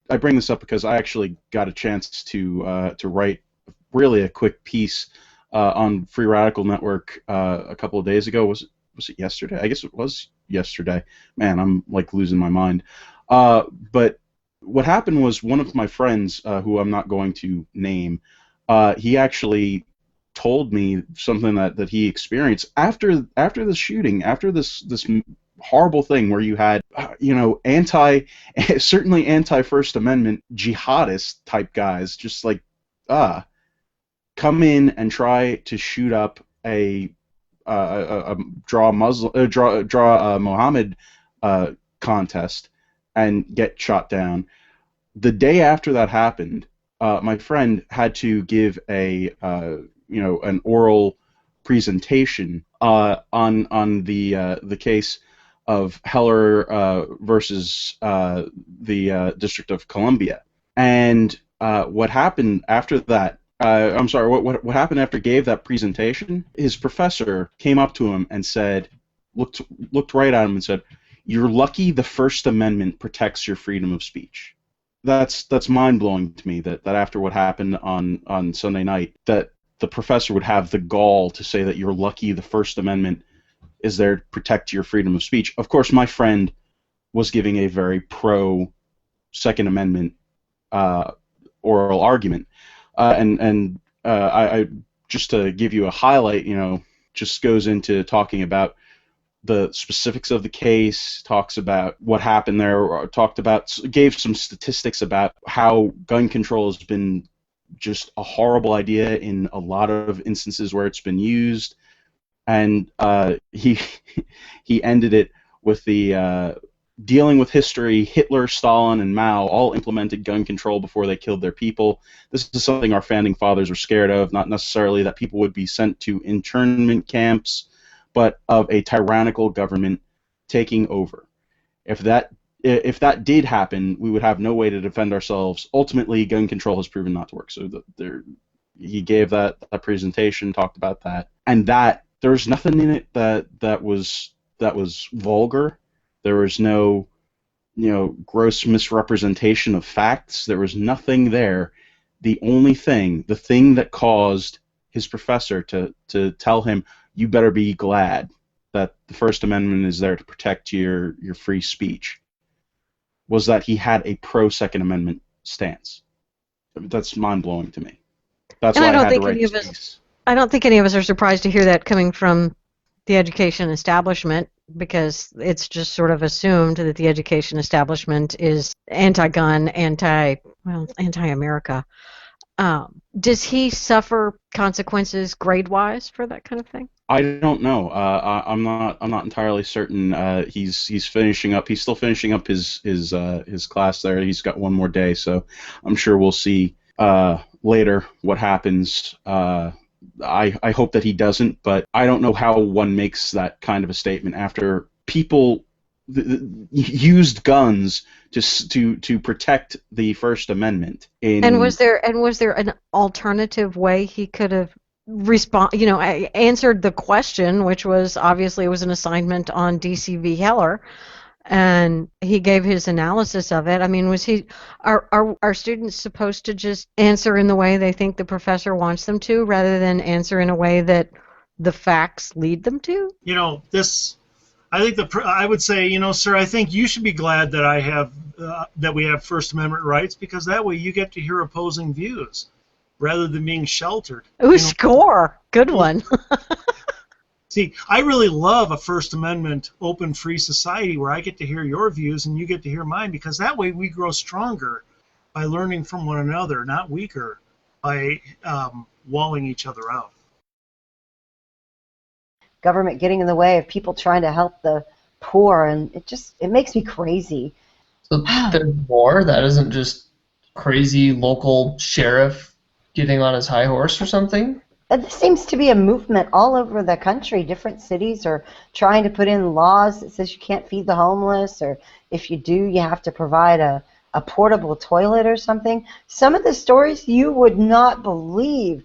I bring this up because I actually got a chance to write really a quick piece on Free Radical Network a couple of days ago. Was it yesterday? I guess it was yesterday. Man, I'm like losing my mind. But what happened was one of my friends, who I'm not going to name, he actually told me something that he experienced after the shooting, after this horrible thing where you had certainly anti First Amendment jihadist type guys just like come in and try to shoot up a draw Muhammad contest and get shot down. The day after that happened, my friend had to give an oral presentation on the case of Heller versus the District of Columbia. And what happened after that? I'm sorry. What happened after he gave that presentation? His professor came up to him and looked right at him and said, "You're lucky the First Amendment protects your freedom of speech." That's mind blowing to me. That after what happened on Sunday night, that the professor would have the gall to say that you're lucky the First Amendment is there to protect your freedom of speech. Of course, my friend was giving a very pro Second Amendment oral argument. I just to give you a highlight, just goes into talking about the specifics of the case, talks about what happened there, or gave some statistics about how gun control has been just a horrible idea in a lot of instances where it's been used, and he ended it with the dealing with history. Hitler, Stalin, and Mao all implemented gun control before they killed their people. This is something our founding fathers were scared of, not necessarily that people would be sent to internment camps, but of a tyrannical government taking over. If that did happen, we would have no way to defend ourselves. Ultimately, gun control has proven not to work. So he gave that presentation, talked about that, and that there was nothing in it that was vulgar. There was no, gross misrepresentation of facts. There was nothing there. The thing that caused his professor to tell him, you better be glad that the First Amendment is there to protect your free speech, was that he had a pro-Second Amendment stance. That's mind-blowing to me. That's why I had to write this piece. I don't think any of us are surprised to hear that coming from the education establishment, because it's just sort of assumed that the education establishment is anti-gun, anti-America. Does he suffer consequences grade-wise for that kind of thing? I don't know. I'm not entirely certain. He's finishing up. He's still finishing up his class there. He's got one more day, so I'm sure we'll see later what happens. I hope that he doesn't, but I don't know how one makes that kind of a statement after people used guns to protect the First Amendment. And was there an alternative way he could have answered the question, which was obviously it was an assignment on DCV Heller, and he gave his analysis of it. I mean, are students supposed to just answer in the way they think the professor wants them to, rather than answer in a way that the facts lead them to? I would say, sir, I think you should be glad that that we have First Amendment rights, because that way you get to hear opposing views rather than being sheltered. Ooh, score! Good one. See, I really love a First Amendment open, free society where I get to hear your views and you get to hear mine, because that way we grow stronger by learning from one another, not weaker by walling each other out. Government getting in the way of people trying to help the poor, and it makes me crazy. So there's more? That isn't just crazy local sheriff getting on his high horse or something? This seems to be a movement all over the country. Different cities are trying to put in laws that says you can't feed the homeless, or if you do, you have to provide a portable toilet or something. Some of the stories you would not believe